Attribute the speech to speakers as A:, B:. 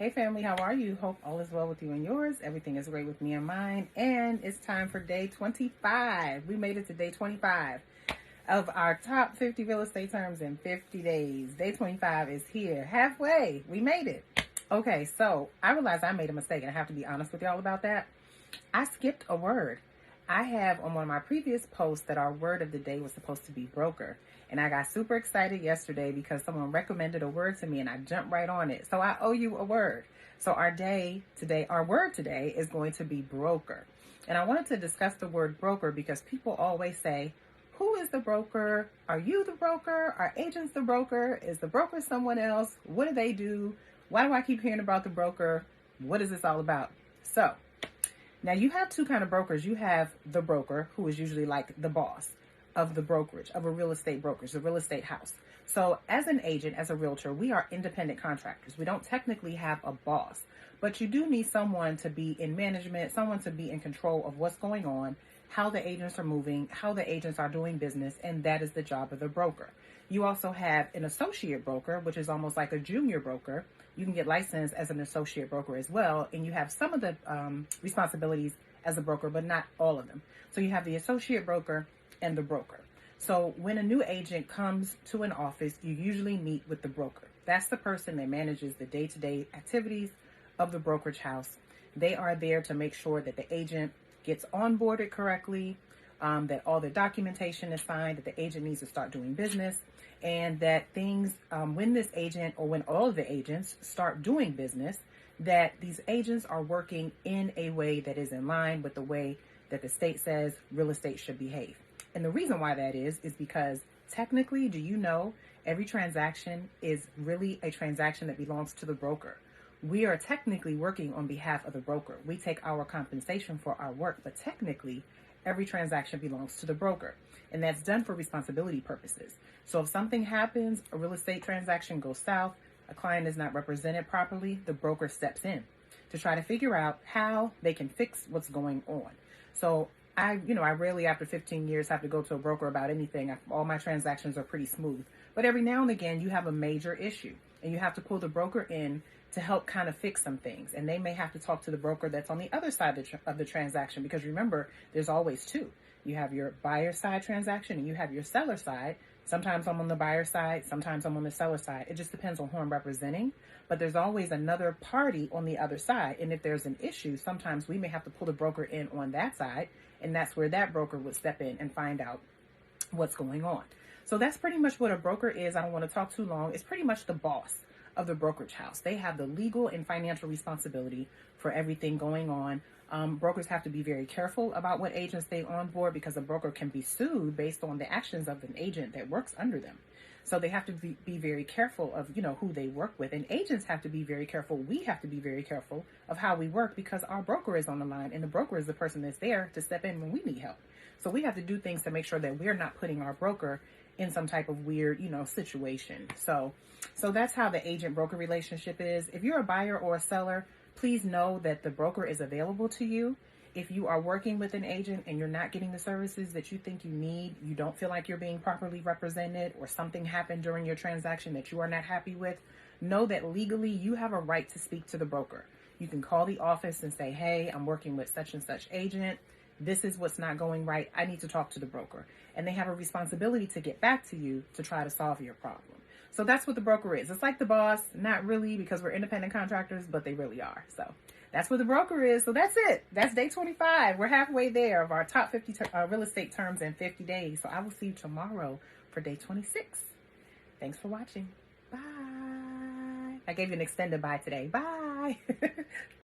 A: Hey family, how are you? Hope all is well with you and yours. Everything is great with me and mine. And it's time for day 25. We made it to day 25 of our top 50 real estate terms in 50 days. Day 25 is here. Halfway. We made it. Okay, so I realized I made a mistake and I have to be honest with y'all about that. I skipped a word. I have on one of my previous posts that our word of the day was supposed to be broker. And I got super excited yesterday because someone recommended a word to me and I jumped right on it. So I owe you a word. So our word today is going to be broker. And I wanted to discuss the word broker because people always say, who is the broker? Are you the broker? Are agents the broker? Is the broker someone else? What do they do? Why do I keep hearing about the broker? What is this all about? So now you have two kind of brokers. You have the broker, who is usually like the boss of the brokerage, of a real estate brokerage, the real estate house. So as an agent, as a realtor, we are independent contractors. We don't technically have a boss, but you do need someone to be in management, someone to be in control of what's going on, how the agents are moving, how the agents are doing business, and that is the job of the broker. You also have an associate broker, which is almost like a junior broker. You can get licensed as an associate broker as well, and you have some of the responsibilities as a broker, but not all of them. So you have the associate broker and the broker. So when a new agent comes to an office, you usually meet with the broker. That's the person that manages the day-to-day activities of the brokerage house. They are there to make sure that the agent gets onboarded correctly, that all the documentation is signed, that the agent needs to start doing business, and that things, when this agent or when all of the agents start doing business, that these agents are working in a way that is in line with the way that the state says real estate should behave. And the reason why that is because technically, do you know, every transaction is really a transaction that belongs to the broker. We are technically working on behalf of the broker. We take our compensation for our work, but technically, every transaction belongs to the broker. And that's done for responsibility purposes. So if something happens, a real estate transaction goes south, a client is not represented properly, the broker steps in to try to figure out how they can fix what's going on. So I rarely after 15 years have to go to a broker about anything. All my transactions are pretty smooth. But every now and again, you have a major issue and you have to pull the broker in to help kind of fix some things. And they may have to talk to the broker that's on the other side of the transaction, because remember, there's always two. You have your buyer side transaction and you have your seller side. Sometimes I'm on the buyer side, sometimes I'm on the seller side. It just depends on who I'm representing. But there's always another party on the other side. And if there's an issue, sometimes we may have to pull the broker in on that side. And that's where that broker would step in and find out what's going on. So that's pretty much what a broker is. I don't want to talk too long. It's pretty much the boss of the brokerage house. They have the legal and financial responsibility for everything going on. Brokers have to be very careful about what agents they onboard, because a broker can be sued based on the actions of an agent that works under them. So they have to be very careful of, who they work with. And agents have to be very careful. We have to be very careful of how we work, because our broker is on the line and the broker is the person that's there to step in when we need help. So we have to do things to make sure that we're not putting our broker in some type of weird, situation. So that's how the agent broker relationship is. If you're a buyer or a seller, please know that the broker is available to you. If you are working with an agent and you're not getting the services that you think you need, you don't feel like you're being properly represented, or something happened during your transaction that you are not happy with, know that legally you have a right to speak to the broker. You can call the office and say, hey, I'm working with such and such agent. This is what's not going right. I need to talk to the broker. And they have a responsibility to get back to you to try to solve your problem. So that's what the broker is. It's like the boss, not really, because we're independent contractors, but they really are. So that's what the broker is. So that's it. That's day 25. We're halfway there of our top 50 real estate terms in 50 days. So I will see you tomorrow for day 26. Thanks for watching. Bye. I gave you an extended bye today. Bye.